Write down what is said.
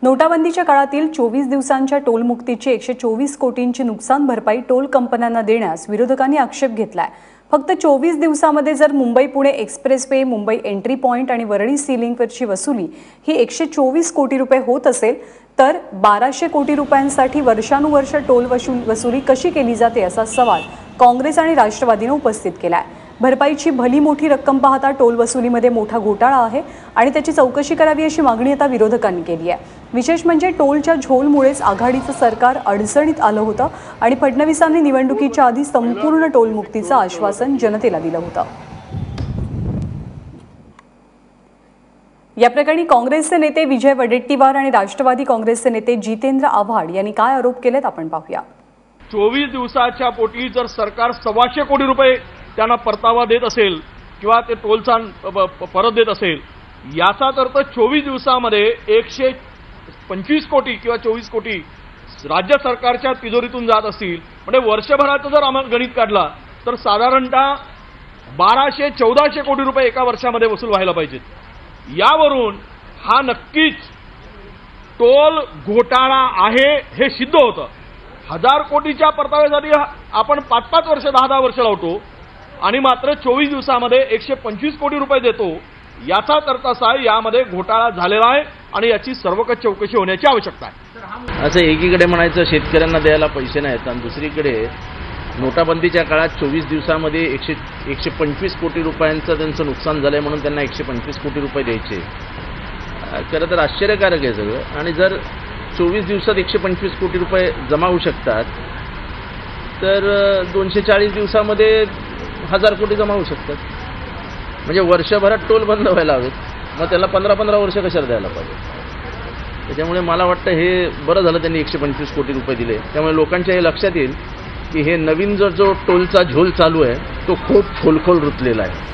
नोटाबंदीच्या काळातील 24 दिवसांच्या टोलमुक्तीची 124 कोटींची नुकसान भरपाई टोल कंपन्यांना देण्यास विरोधकांनी आक्षेप घेतलाय। फक्त 24 दिवसांमध्ये जर Mumbai Pune expressway, Mumbai entry point आणि वरळी सी लिंकवरची वसुली ही 124 कोटी रुपये होत असेल तर 1200 कोटी रुपयांसाठी वर्षानुवर्ष टोल वसुली कशी केली जाते असा सवाल काँग्रेस आणि राष्ट्रवादीने उपस्थित केलाय। भरपाईची भली मोठी रक्कम पाहता टोल वसुलीमध्ये मोठा घोटाळा आहे आणि त्याची चौकशी करावी अशी मागणी आता विरोधकांनी केली आहे। विशेष म्हणजे टोलच्या झोलमुळेच आघाडीचं सरकार अडचणीत आलं होतं आणि फडणवीसांनी निवडणुकीच्या आधी संपूर्ण टोलमुक्तीचं आश्वासन जनतेला दिलं होतं। या प्रकरणी काँग्रेसचे नेते विजय वडेट्टीवार आणि राष्ट्रवादी काँग्रेसचे नेते जितेंद्र आव्हाड यांनी काय आरोप केलेत आपण पाहूया। 24 दिवसाच्या पोटी जर सरकार 125 कोटी रुपये त्यांना परतावा देत असेल किंवा ते टोलचा परत देत असेल, याचा अर्थ 24 दिवसामध्ये 125 कोटी किंवा 24 कोटी राज्य सरकारच्या तिजोरीतून जात असतील, म्हणजे वर्षभराचं जर आम्हाला गणित काढला तर साधारणतः 1200-1400 कोटी रुपये एका वर्षामध्ये वसूल व्हायला पाहिजेत। यावरून हा नक्कीच टोल घोटाळा आहे हे सिद्ध होतं। 1000 कोटीच्या परताव्यासाठी आपण 5-5 वर्ष 10-10 वर्ष लावतो आणि मात्र 24 दिवसामध्ये 125 कोटी रुपये देतो। याचाच अर्थ असा आहे यामध्ये घोटाळा झालेला आहे आणि याची सर्वकष चौकशी होण्याची आवश्यकता आहे। असं एकीकडे म्हणायचं शेतकऱ्यांना द्यायला पैसे नाहीत आणि दुसरीकडे नोटाबंदीच्या काळात 24 दिवसामध्ये 125 कोटी रुपयांचं त्यांचं नुकसान झालंय म्हणून त्यांना 125 कोटी रुपये द्यायचे। खरं तर आश्चर्यकारक आहे सगळं। आणि जर 24 दिवसात 125 कोटी रुपये जमा होऊ शकतात तर 240 दिवसामध्ये 1000 कोटी जमा होऊ शकतात। म्हणजे वर्षभरात टोल बंद व्हायला हवेत, मग त्याला 15-15 वर्ष कशाला द्यायला पाहिजे। त्याच्यामुळे मला वाटतं हे बरं झालं त्यांनी 125 कोटी रुपये दिले। त्यामुळे लोकांच्या हे लक्षात येईल की हे नवीन जो टोलचा झोल चालू आहे तो खूप खोलखोल रुतलेला आहे।